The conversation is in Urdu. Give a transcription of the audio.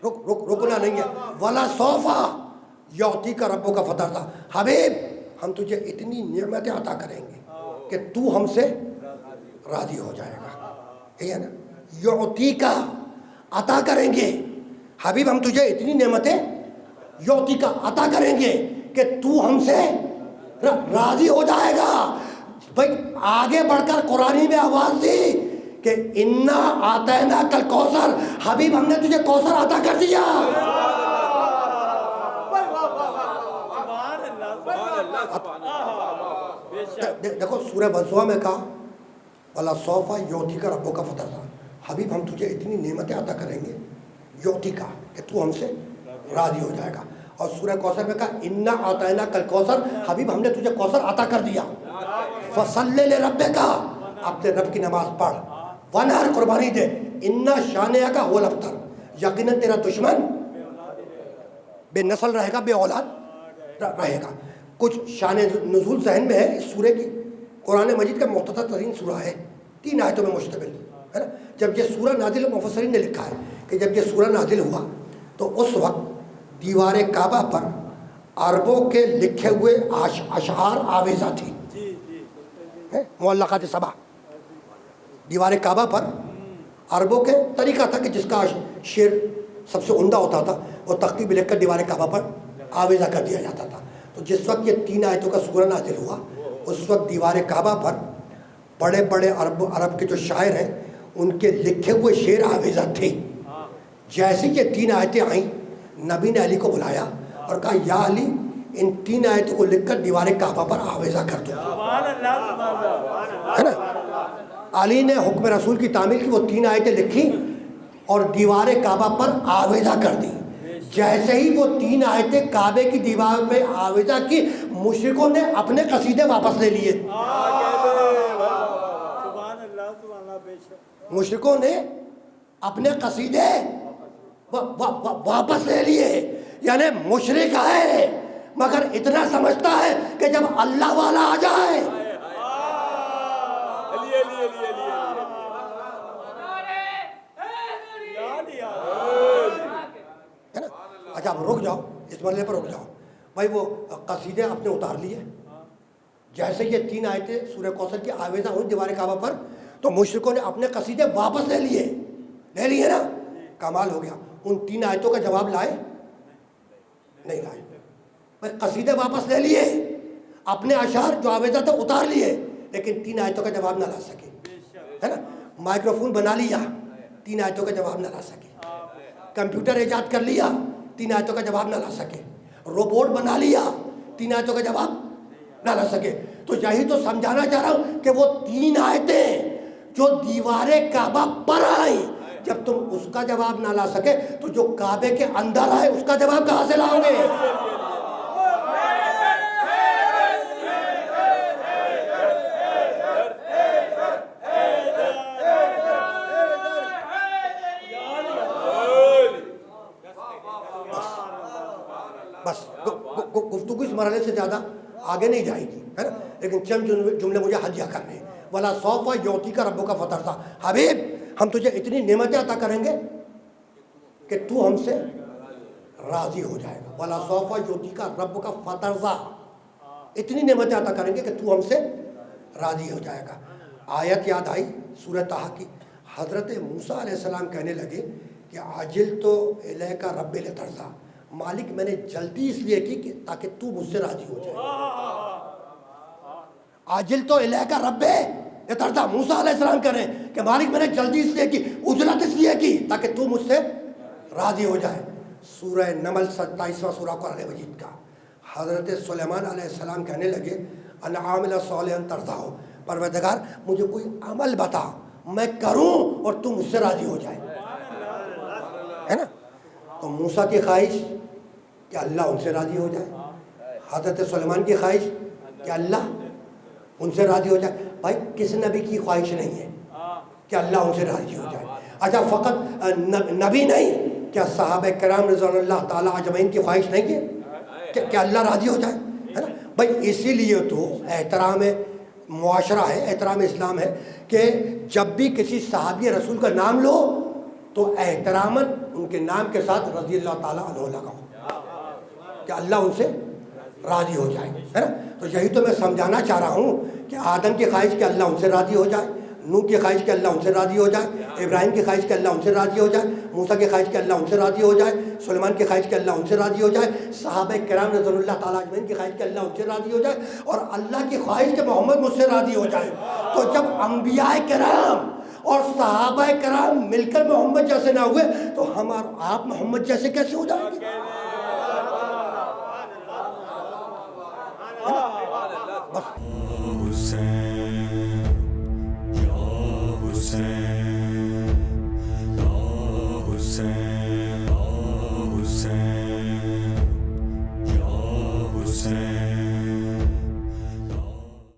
رکنا نہیں ہے. ولا سوفا یعطی کا ربوں کا فتح تھا. حبیب ہم تجھے اتنی نعمتیں عطا کریں گے کہ تو ہم سے راضی ہو جائے گا. یہ ہے نا, یعطی کا عطا کریں گے. حبیب ہم تجھے اتنی نعمتیں یعطی کا عطا کریں گے کہ تو ہم سے راضی ہو جائے گا. بھائی آگے بڑھ کر قرآن میں آواز دی کہ انا آتینا کل کوثر. حبیب ہم نے تجھے کوثر عطا کر دیا. دیکھو سورہ وضوح میں کہا ولا سوفا یعطی کا ربوں کا فتح تھا. حبیب ہم تجھے اتنی نعمتیں عطا کریں گے یعطی کا کہ تو ہم سے راضی ہو جائے گا. اور سورہ کوثر میں کہا انا آتینا کل کوثر. حبیب ہم نے تجھے کوثر عطا کر دیا. فصلی لربک, اپنے رب کی نماز پڑھ. ونحر, قربانی دے. انا شانئک هو الابتر, یقیناً تیرا دشمن بے نسل رہے گا, بے اولاد رہے گا. کچھ شان نزول ذہن میں ہے اس سورے کی. قرآن مجید کا مختصر ترین سورہ ہے, 3 آیتوں میں مشتمل ہے نا. جب یہ سورہ نازل, مفسرین نے لکھا ہے کہ جب یہ سورہ نازل ہوا تو اس وقت دیوار کعبہ پر عربوں کے لکھے ہوئے اشعار آویزہ تھی, معلقات سبع. دیوار کعبہ پر عربوں کے طریقہ تھا کہ جس کا شعر سب سے عمدہ ہوتا تھا وہ تختی پہ لکھ کر دیوار کعبہ پر آویزہ کر دیا جاتا تھا. تو جس وقت یہ 3 آیتوں کا سورہ نازل ہوا اس وقت دیوار کعبہ پر بڑے بڑے عرب کے جو شاعر ہیں ان کے لکھے ہوئے شعر آویزہ تھے. جیسے یہ 3 آیتیں آئیں نبی نے علی کو بلایا اور کہا یا علی ان 3 آیتوں کو لکھ کر دیوار کعبہ پر آویزہ کر دو. ہے نا, علی نے حکم رسول کی تعمیل کی, وہ 3 آیتیں لکھی اور دیوار کعبہ پر آویزہ کر دی. جیسے ہی وہ 3 آیتیں کعبے کی دیوار پہ آویزہ کی, مشرکوں نے اپنے قصیدے واپس لے لیے. مشرکوں نے اپنے قصیدے واپس لے لیے. یعنی مشرک ہے مگر اتنا سمجھتا ہے کہ جب اللہ والا آ جائے ہے نا. اچھا اب رک جاؤ, اس مرحلے پر رک جاؤ. بھائی وہ قصیدے آپ نے اتار لیے. جیسے یہ 3 آیتیں سورہ کوثر کی آویزہ ہوئی دیوار کعبہ پر تو مشرکوں نے اپنے قصیدے واپس لے لیے نا. کمال ہو گیا. ان 3 آیتوں کا جواب لائے نہیں لائے. بھائی قصیدے واپس لے لیے, اپنے اشعار جو آویزہ تھے اتار لیے, لیکن 3 آیتوں کا جواب نہ لا سکے. ہے نا, مائکروفون بنا لیا, 3 آیتوں کا جواب نہ لا سکے. کمپیوٹر ایجاد کر لیا, 3 آیتوں کا جواب نہ لا سکے. روبوٹ بنا لیا, 3 آیتوں کا جواب نہ لا سکے. تو یہی تو سمجھانا چاہ رہا ہوں کہ وہ 3 آیتیں جو دیوار کعبہ پر آئیں, جب تم اس کا جواب نہ لا سکے تو جو کعبے کے اندر آئے اس کا جواب کہاں سے لاؤ گے؟ بس گفتگو اس مرحلے سے زیادہ آگے نہیں جائے گی, ہے نا. لیکن چند جملے مجھے ہدیہ کرنے ہیں. ولا سوفا یعطی کا ربوں کا فتح تھا. حبیب ہم تجھے اتنی نعمتیں عطا کریں گے کہ تو ہم سے راضی ہو جائے گا. ولا سوفا یعطی کا رب کا فتح تھا, اتنی نعمتیں عطا کریں گے کہ تو ہم سے راضی ہو جائے گا. آیت یاد آئی سورہ طٰہٰ کی. حضرت موسیٰ علیہ السلام کہنے لگے کہ عاجل تو الیک رب لترضیٰ, مالک میں نے جلدی اس لیے کی کہ تاکہ تو مجھ سے راضی ہو جائے. عاجل تو الیک رب لترضیٰ, موسیٰ علیہ السلام کہہ رہے ہیں کہ مالک میں نے جلدی اس لیے کی, عجلت اس لیے کی تاکہ تو مجھ سے راضی ہو جائے. سورہ نمل 27واں سورہ قرآن مجید کا. حضرت سلیمان علیہ السلام کہنے لگے ان عامل صالحا ترضاه, پروردگار مجھے کوئی عمل بتا میں کروں اور تو مجھ سے راضی ہو جائے. ہے نا. تو موسیٰ کی خواہش کہ اللہ ان سے راضی ہو جائے, حضرت سلیمان کی خواہش کہ اللہ ان سے راضی ہو جائے. بھائی کس نبی کی خواہش نہیں ہے کہ اللہ ان سے راضی ہو جائے؟ اچھا فقط نبی نہیں, کیا صحابہ کرام رضوان اللہ تعالیٰ اجمعین کی خواہش نہیں ہے کہ اللہ راضی ہو جائے؟ ہے نا. بھائی اسی لیے تو احترام معاشرہ ہے, احترام اسلام ہے کہ جب بھی کسی صحابی رسول کا نام لو تو احتراماً ان کے نام کے ساتھ رضی اللہ تعالیٰ عنہ لگاؤ کہ اللہ ان سے راضی ہو جائے، ہے نا؟ تو یہی تو میں سمجھانا چاہ رہا ہوں کہ آدم کی خواہش کہ اللہ ان سے راضی ہو جائے، نوح کی خواہش کہ اللہ ان سے راضی ہو جائے، ابراہیم کی خواہش کہ اللہ ان سے راضی ہو جائے، موسیٰ کی خواہش کہ اللہ ان سے راضی ہو جائے، سلیمان کی خواہش کہ اللہ ان سے راضی ہو جائے، صحابہ کرام رضوان اللہ تعالیٰ اجمعین کی خواہش کہ اللہ ان سے راضی ہو جائے، اور اللہ کی خواہش کہ محمد مجھ سے راضی ہو جائے۔ تو جب انبیاء کرام اور صحابہ کرام مل کر محمد جیسے نہ ہوئے تو ہم اور آپ محمد جیسے کیسے ہو جائیں گے؟ بس